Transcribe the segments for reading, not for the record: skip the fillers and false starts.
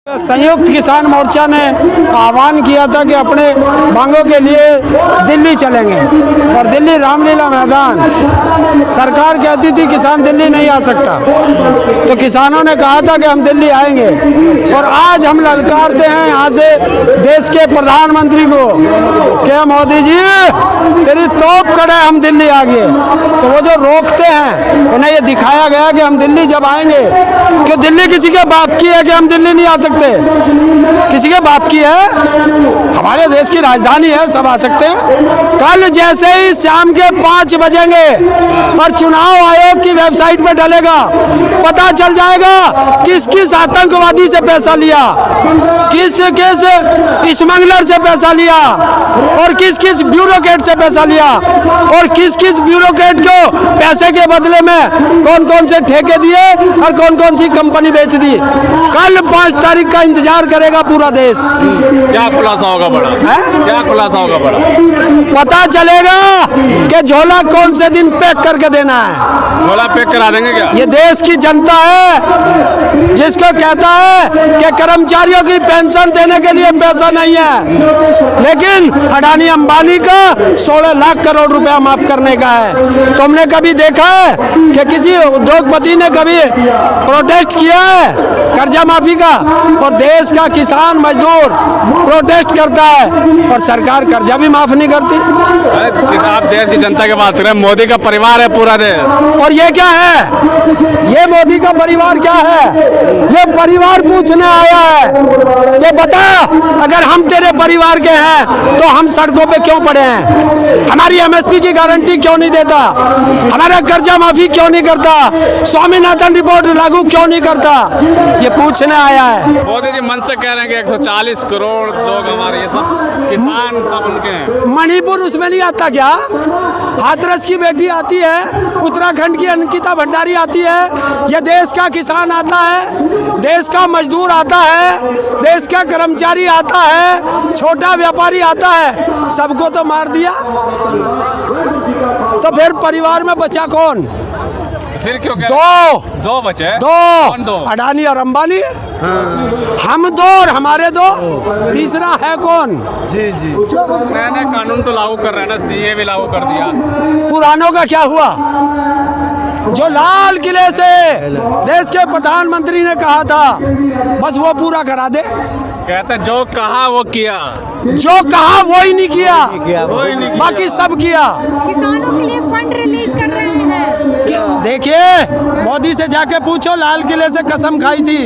संयुक्त किसान मोर्चा ने आह्वान किया था कि अपने मांगों के लिए दिल्ली चलेंगे और दिल्ली रामलीला मैदान सरकार कहती थी किसान दिल्ली नहीं आ सकता, तो किसानों ने कहा था कि हम दिल्ली आएंगे और आज हम ललकारते हैं यहाँ से देश के प्रधानमंत्री को कि मोदी जी तेरी तोप कड़े हम दिल्ली आ गए। तो वो जो रोकते हैं उन्हें ये दिखाया गया कि हम दिल्ली जब आएंगे कि दिल्ली किसी के बाप की है कि हम दिल्ली नहीं आ सकते, किसी के बाप की है, हमारे देश की राजधानी है, सब आ सकते हैं। कल जैसे ही शाम के 5 बजेंगे और चुनाव आयोग की वेबसाइट पर डलेगा, पता चल जाएगा किस किस आतंकवादी से पैसा लिया, किस किस स्मगलर से पैसा लिया और किस किस ब्यूरोक्रेट से पैसा लिया और किस किस ब्यूरोक्रेट को पैसे के बदले में कौन कौन से ठेके दिए और कौन कौन सी कंपनी बेच दी। कल 5 तारीख का इंतजार करेगा पूरा देश। क्या खुलासा होगा बड़ा है? क्या खुलासा होगा बड़ा? पता चलेगा कि झोला कौन से दिन पैक करके देना है। झोला पैक करा देंगे क्या? ये देश की जनता है जिसको कहता है कि कर्मचारियों की पेंशन देने के लिए पैसा नहीं है, लेकिन अडानी अंबानी का 16 लाख करोड़ रुपया माफ करने का है। तुमने कभी देखा है कि किसी उद्योगपति ने कभी प्रोटेस्ट किया है कर्जा माफी का? और देश का किसान मजदूर प्रोटेस्ट करता है और सरकार कर्जा भी माफ नहीं करती। आप देश की जनता की बात कर रहे हैं, मोदी का परिवार है पूरा देश। और ये क्या है? ये मोदी का परिवार क्या है? ये परिवार पूछने आया है कि बता, अगर हम तेरे परिवार के हैं तो हम सड़कों पे क्यों पड़े हैं? हमारी एमएसपी की गारंटी क्यों नहीं देता? हमारा कर्जा माफी क्यों नहीं करता? स्वामीनाथन रिपोर्ट लागू क्यों नहीं करता? ये पूछने आया है। मोदी जी मन से कह रहे हैं कि 140 करोड़ लोग हमारे, ये सब किसान सब उनके हैं। मणिपुर उसमें नहीं आता क्या? हाथरस की बेटी आती है, उत्तराखंड की अंकिता भंडारी आती है, यह देश का किसान आता है, देश का मजदूर आता है, देश का कर्मचारी आता है, छोटा व्यापारी आता है, सबको तो मार दिया। तो फिर परिवार में बचा कौन? फिर क्यों दो बचे? दो अडानी और अंबानी। हम 2 और हमारे 2, तीसरा है कौन? जी नए कानून तो लागू कर रहे हैं ना, सीए भी लागू कर दिया। पुरानों का क्या हुआ? जो लाल किले से देश के प्रधानमंत्री ने कहा था बस वो पूरा करा दे। कहते जो कहा वो किया, जो कहा वो ही नहीं किया, बाकी सब किया। किसानों के लिए फंड रिलीज कर रहे हैं। देखिए मोदी से जाके पूछो, लाल किले से कसम खाई थी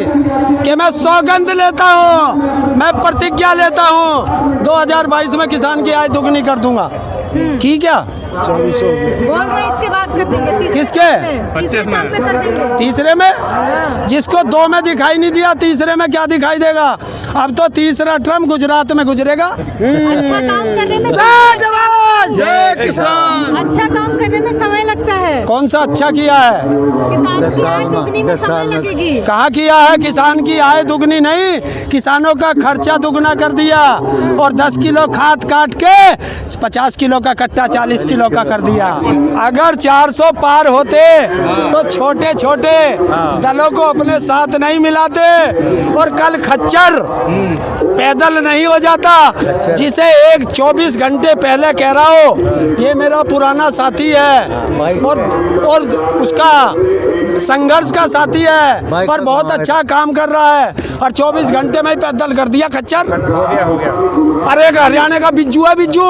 कि मैं सौगंध लेता हूँ, मैं प्रतिज्ञा लेता हूँ 2022 में किसान की आय दुगनी कर दूंगा। की क्या 24 बोल रहे इसके बाद कर देंगे। किसके? 25 में कर देंगे। तीसरे में? जिसको 2 में दिखाई नहीं दिया, तीसरे में क्या दिखाई देगा? अब तो तीसरा ट्रम गुजरात में गुजरेगा। अच्छा काम करने में जय किसान। अच्छा काम करने में समय लगता है। कौन सा अच्छा किया है? किसान की आय दुगनी में समय लगेगी। कहाँ किया है? किसान की आय दुगनी नहीं, किसानों का खर्चा दुगना कर दिया और 10 किलो खाद काट के 50 किलो का कट्टा 40 किलो का कर दिया। अगर 400 पार होते तो छोटे छोटे दलों को अपने साथ नहीं मिलाते और कल खच्चर पैदल नहीं हो जाता, जिसे एक 24 घंटे पहले कह रहा हो ये मेरा पुराना साथी है और उसका संघर्ष का साथी है पर बहुत अच्छा काम कर रहा है और 24 घंटे में ही पैदल कर दिया खच्चर। हो गया। अरे एक हरियाणा का बिज्जू है, बिज्जू।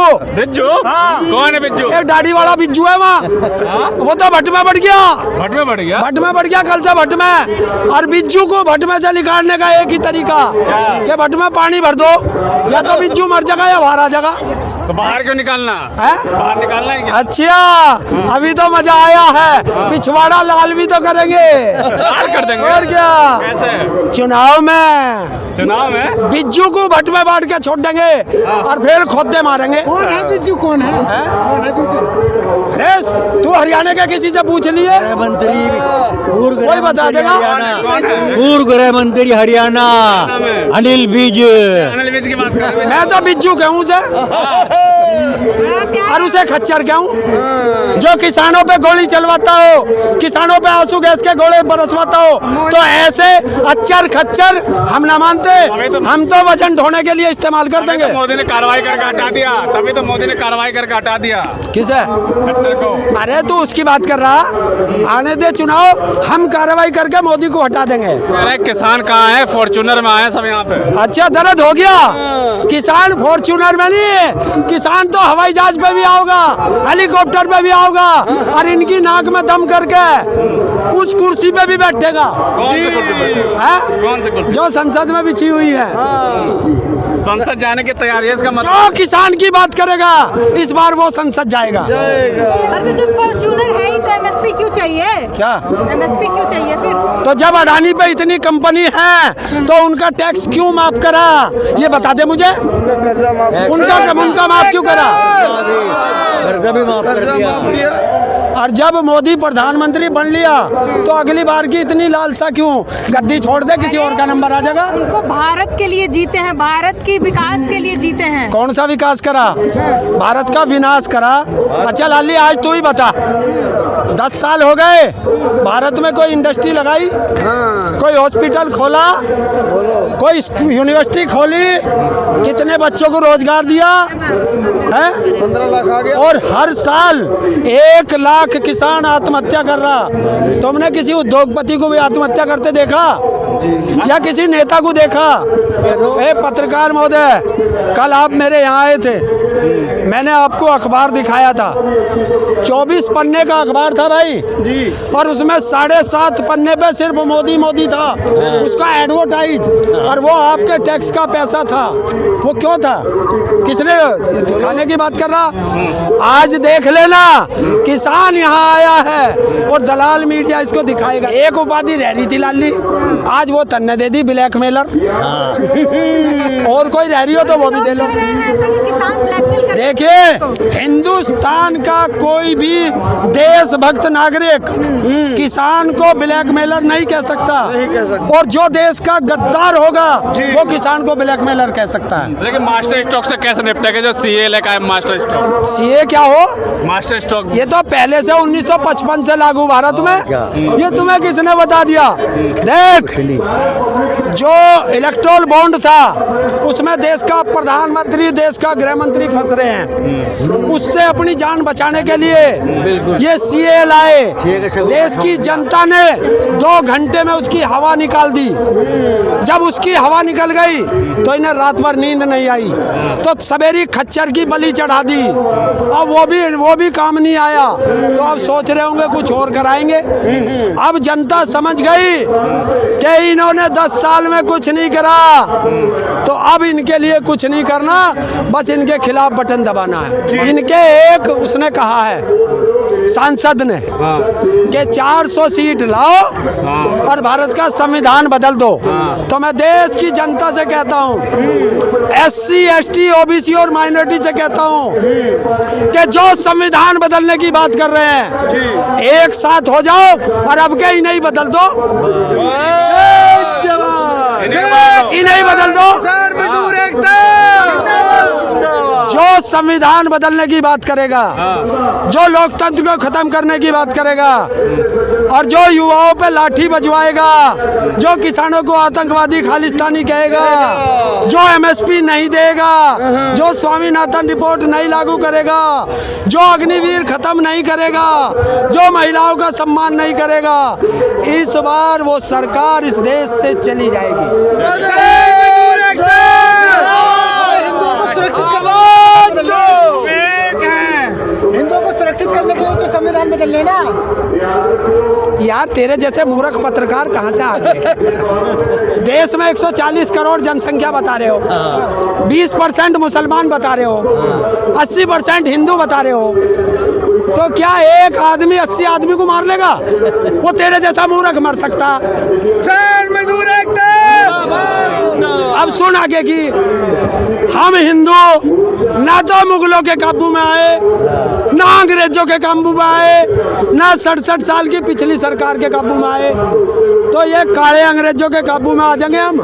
हाँ। कौन है बिज्जू? एक दाढ़ी वाला बिज्जू है वहाँ। वो तो भट्ट में बढ़ गया। भट्ट में बढ़ गया कल से भट्ट में। और बिज्जू को भट्ट में से निकालने का एक ही तरीका कि भट्ट में पानी भर दो, या तो बिज्जू मर जाएगा या बाहर आ जाएगा। तो बाहर क्यों निकालना है? बाहर निकालना है क्या? अच्छा अभी तो मजा आया है, पिछवाड़ा लाल भी तो करेंगे। लाल कर देंगे और क्या? कैसे? चुनाव में बिज्जू को भट्ट में बांट के छोड़ देंगे और फिर खोदे मारेंगे। कौन है बिज्जू? कौन है? कौन है बिज्जू? तू हरियाणा के किसी से पूछ लिए? मंत्री कोई बता देगा। पूर्व गृह मंत्री हरियाणा अनिल विज की बात कर रहे हैं। मैं तो बिज्जू कहूँ से और उसे खच्चर क्यों? जो किसानों पे गोली चलवाता हो, किसानों पे आंसू गैस के गोले बरसवाता हो, तो ऐसे अच्चर खच्चर हम ना मानते। हम तो वजन ढोने के लिए इस्तेमाल कर देंगे। मोदी ने कार्रवाई करके हटा दिया, तभी तो मोदी ने कार्रवाई करके हटा दिया किसे? खट्टर को। अरे तू उसकी बात कर रहा, आने दे चुनाव, हम कार्रवाई करके मोदी को हटा देंगे। अरे किसान कहाँ है? फॉर्च्यूनर में आए सब यहाँ पे। अच्छा दर्द हो गया। किसान फॉर्च्यूनर में नहीं है, किसान तो हवाई जहाज पे भी आओगा, हेलीकॉप्टर पे भी आओगा, और इनकी नाक में दम करके उस कुर्सी पे भी बैठेगा। कौन सी कुर्सी पे? हैं? कौन सी कुर्सी? जो संसद में बिछी हुई है। संसद जाने की तैयारी है इसका मतलब। जो किसान की बात करेगा इस बार वो संसद जाएगा। अरे तो जब फॉर्च्यूनर है ही तो एमएसपी क्यों चाहिए? क्या एमएसपी क्यों चाहिए फिर? तो जब अडानी पे इतनी कंपनी है तो उनका टैक्स क्यों माफ करा? ये बता दे मुझे। उनका माफ क्यों करा? कर्जा भी माफ कर दिया। और जब मोदी प्रधानमंत्री बन लिया तो अगली बार की इतनी लालसा क्यों? गद्दी छोड़ दे, किसी और का नंबर आ जाएगा। उनको भारत के लिए जीते हैं, भारत की विकास के लिए जीते हैं। कौन सा विकास करा? भारत का विनाश करा। अच्छा लाली आज तू ही बता, 10 साल हो गए, भारत में कोई इंडस्ट्री लगाई? कोई हॉस्पिटल खोला? कोई यूनिवर्सिटी खोली? कितने बच्चों को रोजगार दिया है? 15 लाख आ गया। और हर साल 1 लाख किसान आत्महत्या कर रहा। तुमने किसी उद्योगपति को भी आत्महत्या करते देखा या किसी नेता को देखा? ए पत्रकार महोदय, कल आप मेरे यहाँ आए थे, मैंने आपको अखबार दिखाया था, 24 पन्ने का अखबार था भाई जी, और उसमें 7.5 पन्ने पे सिर्फ मोदी मोदी था, उसका एडवर्टाइज, और वो आपके टैक्स का पैसा था। वो क्यों था? किसने दिखाने की बात कर रहा? आज देख लेना, किसान यहाँ आया है और दलाल मीडिया इसको दिखाएगा। एक उपाधि रह रही थी लाली, आज वो तन्ने दे दी, ब्लैकमेलर। और कोई रह रही हो तो वो भी दे लो। देखिए, हिंदुस्तान का कोई भी देशभक्त नागरिक किसान को ब्लैकमेलर नहीं कह सकता, और जो देश का गद्दार होगा वो किसान को ब्लैकमेलर कह सकता है। लेकिन मास्टर स्टॉक से कैसे निपटेगा जो सीए लेकर आए? मास्टर स्टॉक, सीए क्या हो? मास्टर स्टॉक ये तो पहले से 1955 से लागू भारत में। ये तुम्हें किसने बता दिया? देख, जो इलेक्ट्रोल बॉन्ड था उसमें देश का प्रधानमंत्री, देश का गृह मंत्री फंस रहे हैं। उससे अपनी जान बचाने के लिए ये सीए लाए। देश की जनता ने 2 घंटे में उसकी हवा निकाल दी। जब उसकी हवा निकल गई तो इन्हें रात भर नींद नहीं आई, तो सवेरी खच्चर की बलि चढ़ा दी। अब वो भी काम नहीं आया, तो अब सोच रहे होंगे कुछ और कराएंगे। अब जनता समझ गई कि इन्होंने 10 साल में कुछ नहीं करा, तो अब इनके लिए कुछ नहीं करना, बस इनके खिलाफ बटन दबाना है। इनके एक उसने कहा है सांसद ने कि 400 सीट लाओ और भारत का संविधान बदल दो। तो मैं देश की जनता से कहता हूँ, SC, ST, OBC और माइनॉरिटी से कहता हूँ कि जो संविधान बदलने की बात कर रहे हैं, एक साथ हो जाओ और अब के ही नहीं बदल दो, इन्हें बदल दो। जो संविधान बदलने की बात करेगा, जो लोकतंत्र को खत्म करने की बात करेगा, और जो युवाओं पे लाठी बजवाएगा, जो किसानों को आतंकवादी खालिस्तानी कहेगा, जो MSP नहीं देगा, जो स्वामीनाथन रिपोर्ट नहीं लागू करेगा, जो अग्निवीर खत्म नहीं करेगा, जो महिलाओं का सम्मान नहीं करेगा, इस बार वो सरकार इस देश से चली जाएगी। हिंदुओं को सुरक्षित करने के लिए तो संविधान बदल लेना। यार तेरे जैसे मूर्ख पत्रकार कहाँ से आ गए? देश में 140 करोड़ जनसंख्या बता रहे हो, 20% मुसलमान बता रहे हो, 80% हिंदू बता रहे हो, तो क्या एक आदमी 80 आदमी को मार लेगा? वो तेरे जैसा मूर्ख मर सकता। अब सुन आगे की, हम हिंदू ना तो मुगलों के काबू में आए, ना अंग्रेजों के काबू में आए, ना 67 साल की पिछली सरकार के काबू में आए, तो ये काले अंग्रेजों के काबू में आ जाएंगे हम।